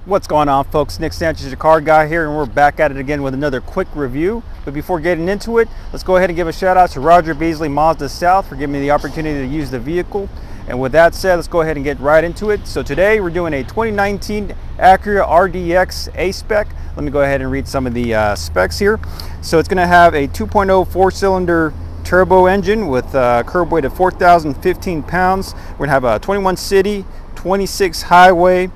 What's going on, folks? Nick Sanchez, your car guy here, and we're back at it again with another quick review. But before getting into it, let's go ahead and give a shout out to Roger Beasley Mazda South for giving me the opportunity to use the vehicle. And with that said, let's go ahead and get right into it. So today we're doing a 2019 Acura RDX A-Spec. Let me go ahead and read some of the specs here. So it's going to have a 2.0 four-cylinder turbo engine with a curb weight of 4,015 pounds. We're going to have a 21 city, 26 highway,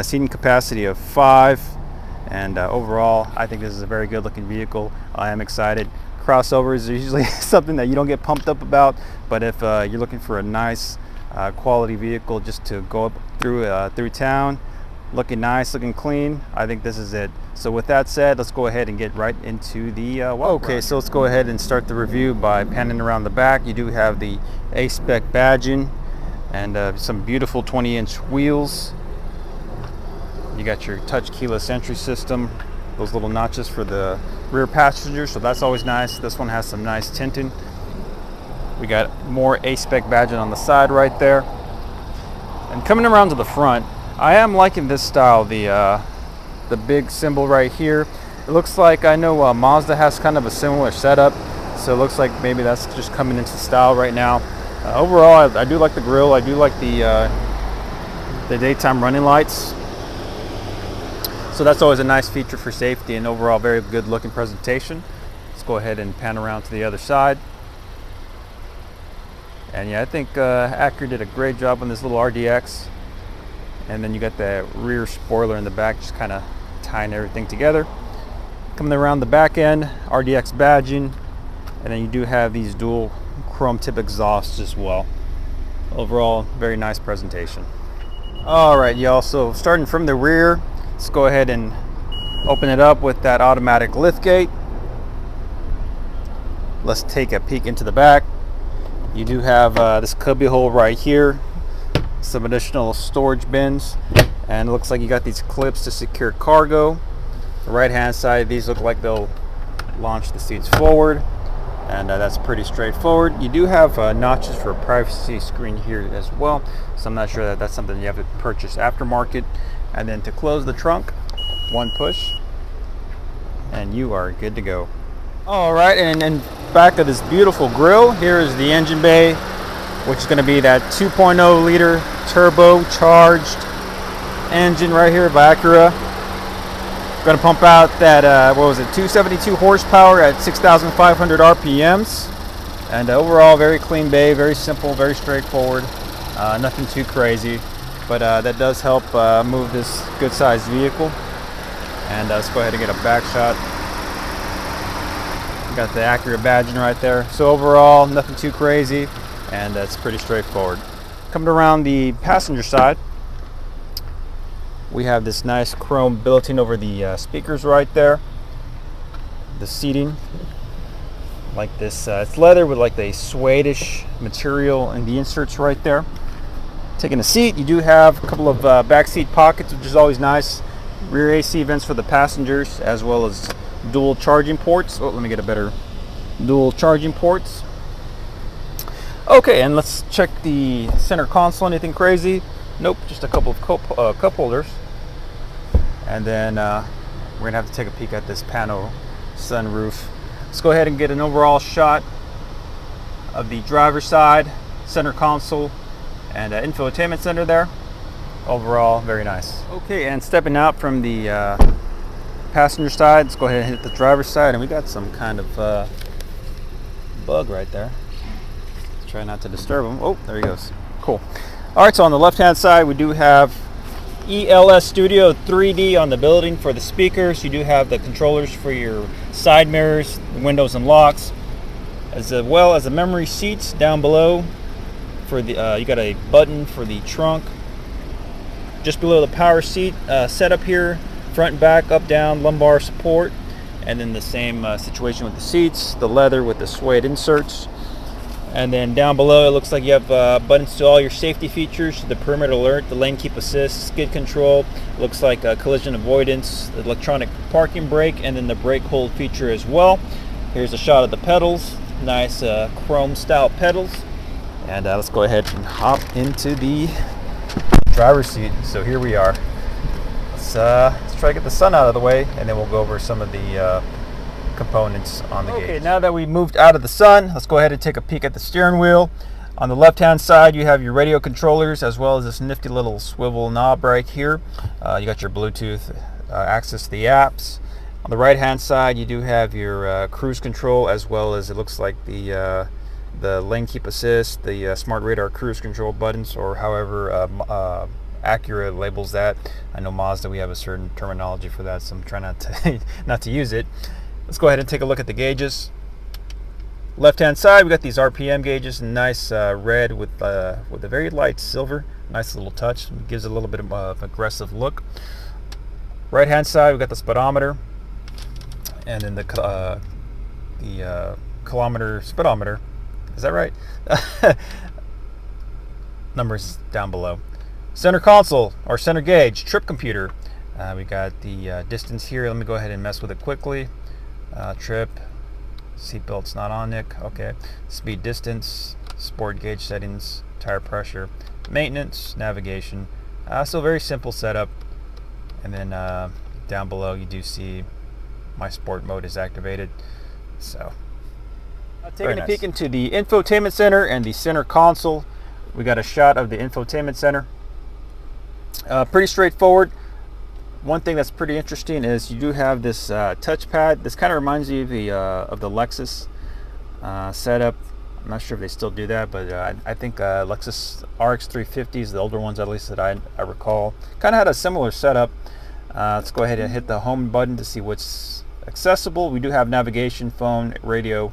seating capacity of 5, and overall I think this is a very good looking vehicle. I am excited. Crossovers are usually something that you don't get pumped up about, but if you're looking for a nice quality vehicle just to go up through town, looking nice, looking clean, I think this is it. So with that said, let's go ahead and get right into the okay, so let's go ahead and start the review by panning around the back. You do have the A-Spec badging and some beautiful 20-inch wheels. You got your touch keyless entry system, those little notches for the rear passengers, so that's always nice. This one has some nice tinting. We got more A-Spec badging on the side right there. And coming around to the front, I am liking this style, the big symbol right here. It looks like, I know Mazda has kind of a similar setup, so it looks like maybe that's just coming into style right now. Overall, I do like the grille. I do like the daytime running lights. So that's always a nice feature for safety, and overall very good looking presentation. Let's go ahead and pan around to the other side. And yeah, I think Acura did a great job on this little RDX. And then you got the rear spoiler in the back, just kind of tying everything together. Coming around the back end, RDX badging, and then you do have these dual chrome tip exhausts as well. Overall, very nice presentation. All right, y'all, so starting from the rear, let's go ahead and open it up with that automatic lift gate. Let's take a peek into the back. You do have this cubby hole right here, some additional storage bins, and it looks like you got these clips to secure cargo. The right hand side, these look like they'll launch the seats forward, and that's pretty straightforward. You do have notches for a privacy screen here as well, so I'm not sure that that's something you have to purchase aftermarket. And then to close the trunk, one push, and you are good to go. All right, and in back of this beautiful grille, here is the engine bay, which is going to be that 2.0 liter turbocharged engine right here by Acura. Going to pump out that, 272 horsepower at 6,500 RPMs. And overall, very clean bay, very simple, very straightforward, nothing too crazy. But that does help move this good-sized vehicle. And let's go ahead and get a back shot. Got the Acura badging right there. So overall, nothing too crazy, and that's pretty straightforward. Coming around the passenger side, we have this nice chrome built-in over the speakers right there. The seating, like this, it's leather with like the suede-ish material in the inserts right there. Taking a seat, you do have a couple of back seat pockets, which is always nice. Rear AC vents for the passengers, as well as dual charging ports. Oh, let me get a better dual charging ports. Okay, and let's check the center console. Anything crazy? Nope, just a couple of cup holders. And then we're gonna have to take a peek at this pano sunroof. Let's go ahead and get an overall shot of the driver's side, center console, and infotainment center there. Overall, very nice. Okay, and stepping out from the passenger side, let's go ahead and hit the driver's side, and we got some kind of bug right there. Let's try not to disturb him. Oh, there he goes. Cool. All right, so on the left-hand side, we do have ELS Studio 3D on the building for the speakers. You do have the controllers for your side mirrors, windows and locks, as well as the memory seats down below. For the you got a button for the trunk. Just below the power seat setup here, front and back, up, down, lumbar support, and then the same situation with the seats, the leather with the suede inserts. And then down below, it looks like you have buttons to all your safety features: the perimeter alert, the lane keep assist, skid control. Looks like collision avoidance, the electronic parking brake, and then the brake hold feature as well. Here's a shot of the pedals, nice chrome style pedals. And let's go ahead and hop into the driver's seat. So here we are. let's try to get the sun out of the way, and then we'll go over some of the components on the gauge. Okay, now that we moved out of the sun, let's go ahead and take a peek at the steering wheel. On the left-hand side, you have your radio controllers as well as this nifty little swivel knob right here. You got your Bluetooth access to the apps. On the right-hand side, you do have your cruise control, as well as it looks like the lane keep assist, the smart radar cruise control buttons, or however Acura labels that. I know Mazda, we have a certain terminology for that, so I'm trying not to use it. Let's go ahead and take a look at the gauges. Left hand side, we got these RPM gauges, nice red with a very light silver. Nice little touch, it gives it a little bit of aggressive look. Right hand side, we got the speedometer, and then the kilometer speedometer. Is that right? Numbers down below. Center console, or center gauge, trip computer. We got the distance here. Let me go ahead and mess with it quickly. Trip, seatbelt's not on, Nick. Okay. Speed, distance, sport gauge settings, tire pressure, maintenance, navigation. So very simple setup. And then down below you do see my sport mode is activated. So taking a peek into the infotainment center and the center console. We got a shot of the infotainment center. Pretty straightforward. One thing that's pretty interesting is you do have this touchpad. This kind of reminds you of the Lexus setup. I'm not sure if they still do that, but I think Lexus RX 350s, the older ones at least that I recall, kind of had a similar setup. Let's go ahead and hit the home button to see what's accessible. We do have navigation, phone, radio,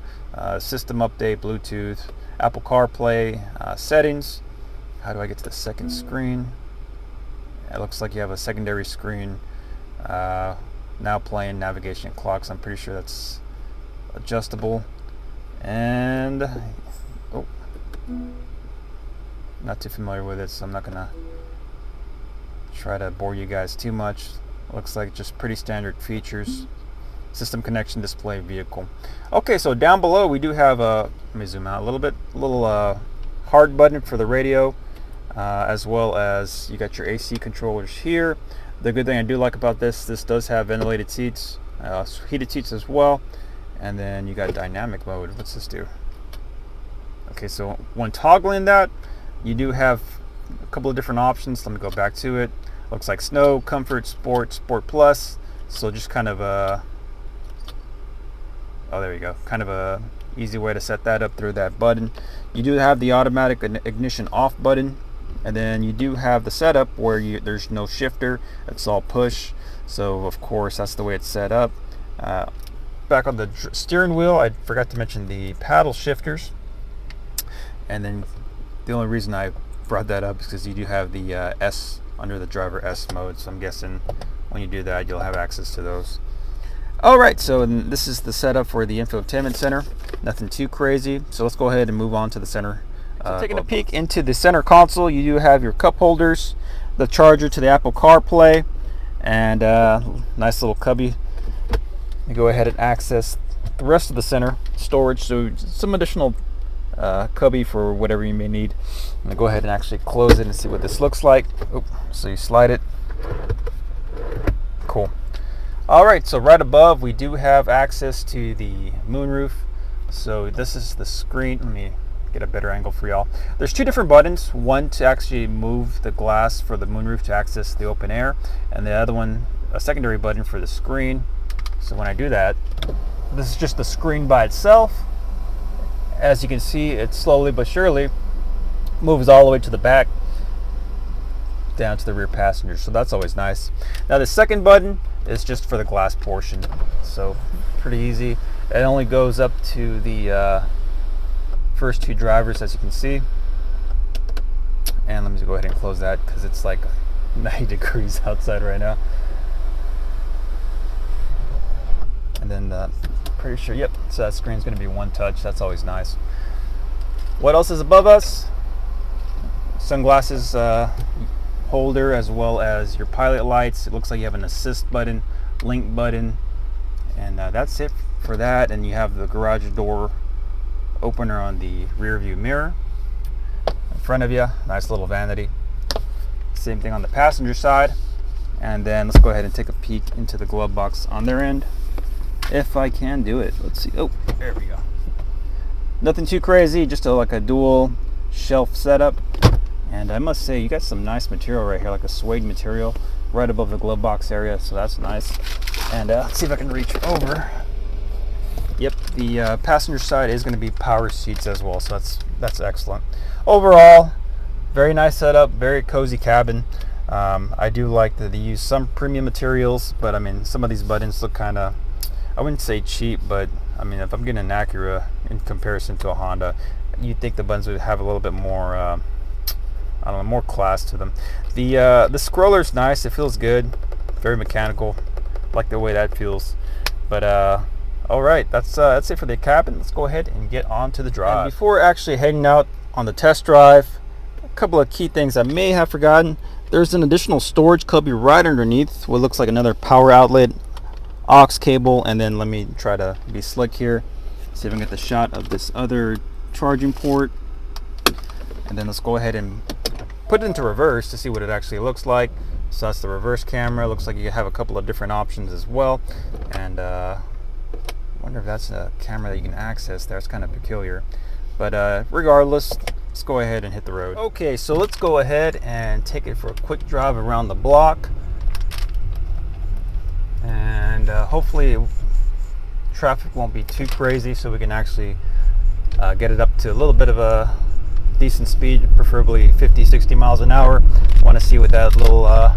system update, Bluetooth, Apple CarPlay, settings. How do I get to the second screen? It looks like you have a secondary screen. Now playing navigation clocks. I'm pretty sure that's adjustable. And not too familiar with it, so I'm not gonna try to bore you guys too much. Looks like just pretty standard features. System connection, display, vehicle. Okay, so down below we do have a, let me zoom out a little bit, hard button for the radio, as well as you got your AC controllers here. The good thing I do like about this does have ventilated seats, heated seats as well. And then you got dynamic mode. What's this do? Okay, so when toggling that, you do have a couple of different options. Let me go back to it. Looks like snow, comfort, sport, sport plus. So just kind of a, oh, there you go. Kind of a easy way to set that up through that button. You do have the automatic ignition off button, and then you do have the setup where there's no shifter. It's all push. So of course that's the way it's set up. Back on the steering wheel, I forgot to mention the paddle shifters. And then the only reason I brought that up is because you do have the S under the driver S mode. So I'm guessing when you do that, you'll have access to those. All right, so this is the setup for the infotainment center. Nothing too crazy. So let's go ahead and move on to the center. So taking a peek into the center console, you do have your cup holders, the charger to the Apple CarPlay, and nice little cubby. You go ahead and access the rest of the center storage, so some additional cubby for whatever you may need. I'm gonna go ahead and actually close it and see what this looks like. So you slide it. Cool. All right, so right above we do have access to the moonroof. So this is the screen. Let me get a better angle for y'all. There's two different buttons. One to actually move the glass for the moonroof to access the open air, and the other one, a secondary button for the screen. So when I do that, this is just the screen by itself. As you can see, it slowly but surely moves all the way to the back, down to the rear passenger. So that's always nice. Now the second button is just for the glass portion. So pretty easy. It only goes up to the first two drivers, as you can see. And let me go ahead and close that because it's like 90 degrees outside right now. And then pretty sure, yep, so that screen's going to be one touch. That's always nice. What else is above us? Sunglasses holder, as well as your pilot lights. It looks like you have an assist button, link button, and that's it for that. And you have the garage door opener on the rear view mirror in front of you. Nice little vanity. Same thing on the passenger side. And then let's go ahead and take a peek into the glove box on their end, if I can do it. Let's see. Oh, there we go. Nothing too crazy, just like a dual shelf setup. And I must say, you got some nice material right here, like a suede material right above the glove box area, so that's nice. And let's see if I can reach over. Yep, the passenger side is going to be power seats as well, so that's excellent. Overall, very nice setup, very cozy cabin. I do like that they use some premium materials, but I mean, some of these buttons look kind of, I wouldn't say cheap, but I mean, if I'm getting an Acura in comparison to a Honda, you'd think the buttons would have a little bit more, I don't know, more class to them. The scroller's nice, it feels good, very mechanical, like the way that feels. But all right, that's it for the cabin. Let's go ahead and get on to the drive. And before actually heading out on the test drive, a couple of key things I may have forgotten. There's an additional storage cubby right underneath what looks like another power outlet, aux cable, and then let me try to be slick here, see if I can get the shot of this other charging port. And then let's go ahead and put it into reverse to see what it actually looks like. So that's the reverse camera. Looks like you have a couple of different options as well. And I wonder if that's a camera that you can access there. It's kind of peculiar. But regardless, let's go ahead and hit the road. Okay, so let's go ahead and take it for a quick drive around the block. And hopefully traffic won't be too crazy, so we can actually get it up to a little bit of a decent speed, preferably 50-60 miles an hour. Want to see what that little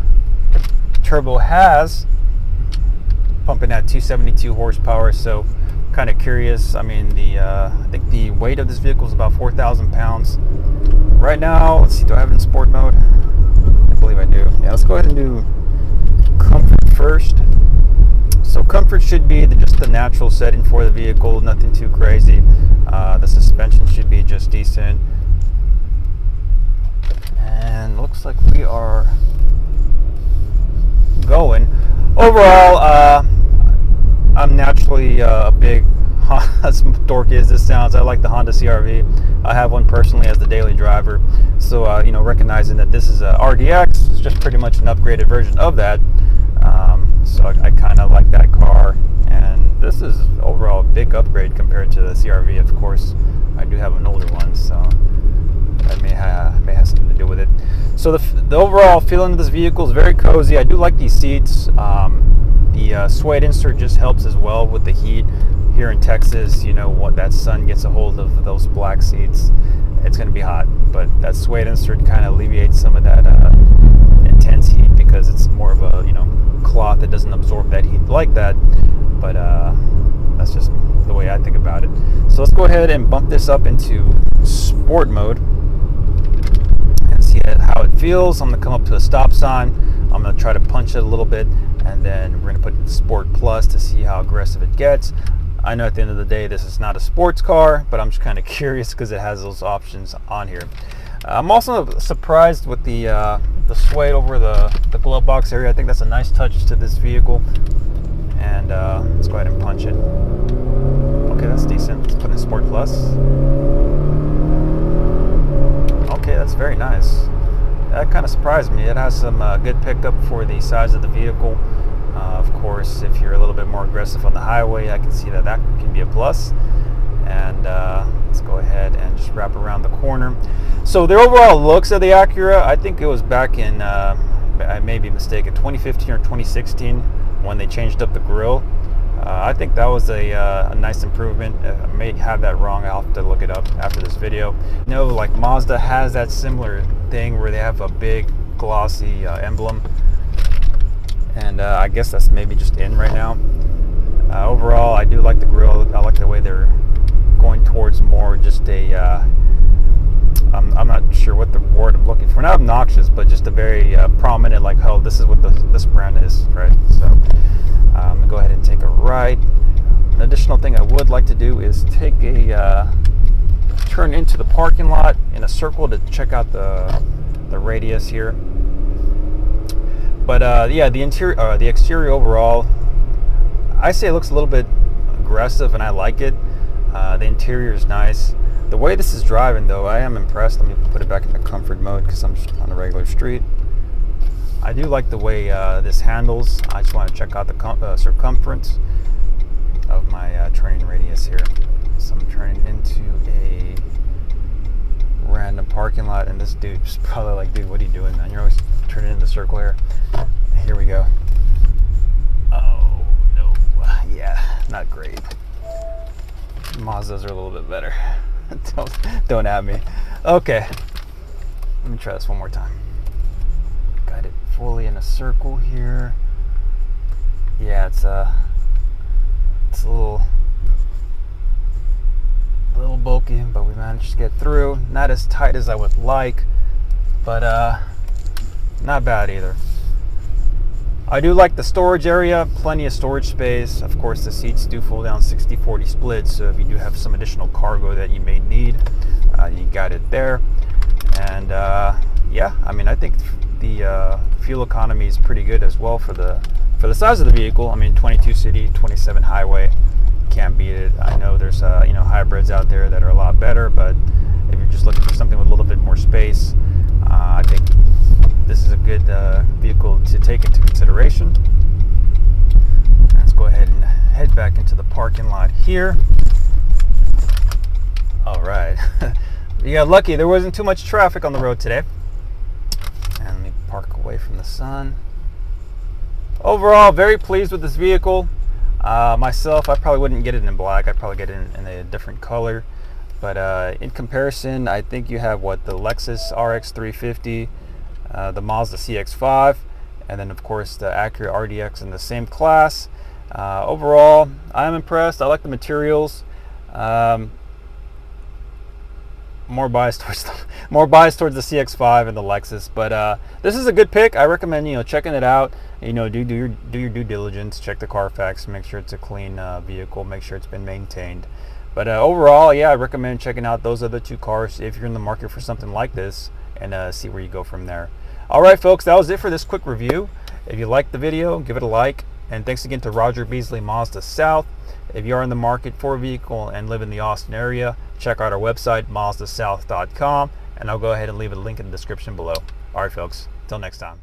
turbo has, pumping at 272 horsepower. So kind of curious. I mean, I think the weight of this vehicle is about 4,000 pounds right now. Let's see, do I have it in sport mode? I believe I do. Yeah, let's go ahead and do comfort first. So comfort should be just the natural setting for the vehicle, nothing too crazy. The suspension should be just decent. And looks like we are going. Overall, I'm naturally a big, as dorky as this sounds, I like the Honda CR-V. I have one personally as the daily driver. So, you know, recognizing that this is a RDX, it's just pretty much an upgraded version of that. So I kind of like that car. And this is overall a big upgrade compared to the CR-V. Of course, I do have an older one, so that may have something to do with it. So the overall feeling of this vehicle is very cozy. I do like these seats. The suede insert just helps as well with the heat. Here in Texas, you know, what that sun gets a hold of those black seats, it's going to be hot. But that suede insert kind of alleviates some of that intense heat, because it's more of a, you know, cloth that doesn't absorb that heat like that. But that's just the way I think about it. So let's go ahead and bump this up into sport mode and see how it feels. I'm going to come up to a stop sign. I'm going to try to punch it a little bit, and then we're going to put Sport Plus to see how aggressive it gets. I know at the end of the day this is not a sports car, but I'm just kind of curious because it has those options on here. I'm also surprised with the suede over the glove box area. I think that's a nice touch to this vehicle. And let's go ahead and punch it. Okay, that's decent. Let's put in Sport Plus. Okay, that's very nice. That kind of surprised me. It has some good pickup for the size of the vehicle. Of course, if you're a little bit more aggressive on the highway, I can see that can be a plus. And let's go ahead and just wrap around the corner. So the overall looks of the Acura, I think it was back in, I may be mistaken, 2015 or 2016 when they changed up the grille. I think that was a nice improvement. I may have that wrong. I'll have to look it up after this video. You know, like Mazda has that similar thing where they have a big glossy emblem. And I guess that's maybe just in right now. Overall, I do like the grille. I like the way they're going towards more just a, I'm not sure what the word I'm looking for. Not obnoxious, but just a very prominent, like, oh, this is what this brand is, right? So I'm gonna go ahead and take a right. An additional thing I would like to do is take a turn into the parking lot in a circle to check out the radius here. But yeah, the interior, the exterior overall, I say it looks a little bit aggressive, and I like it. The interior is nice. The way this is driving, though, I am impressed. Let me put it back into comfort mode because I'm just on a regular street. I do like the way this handles. I just want to check out the circumference of my turning radius here. So I'm turning into a random parking lot, and this dude's probably like, dude, what are you doing, man? You're always turning in the circle here. Here we go. Oh no, yeah, not great. Mazdas are a little bit better. don't at me. Okay, let me try this one more time. Got it fully in a circle here. Yeah, it's a little bulky, but we managed to get through. Not as tight as I would like, but not bad either. I do like the storage area, plenty of storage space. Of course, the seats do fold down 60-40 split, so if you do have some additional cargo that you may need, you got it there. And yeah, I mean, I think the fuel economy is pretty good as well for the size of the vehicle. I mean, 22 city, 27 highway, can't beat it. I know there's you know, hybrids out there that are a lot better, but if you're just looking for something with a little bit more space, I think this is a good vehicle to take into consideration. Let's go ahead and head back into the parking lot here. All right. You got lucky. There wasn't too much traffic on the road today. And let me park away from the sun. Overall, very pleased with this vehicle. Myself, I probably wouldn't get it in black. I'd probably get it in a different color. But in comparison, I think you have what, the Lexus RX 350, the Mazda CX-5, and then of course the Acura RDX in the same class. Overall, I'm impressed. I like the materials. More biased towards the CX-5 and the Lexus, but this is a good pick. I recommend, you know, checking it out. You know, do your due diligence. Check the Carfax. Make sure it's a clean vehicle. Make sure it's been maintained. But overall, yeah, I recommend checking out those other two cars if you're in the market for something like this, and see where you go from there. All right, folks, that was it for this quick review. If you liked the video, give it a like, and thanks again to Roger Beasley Mazda South. If you are in the market for a vehicle and live in the Austin area, check out our website, mazdasouth.com, and I'll go ahead and leave a link in the description below. All right, folks, until next time.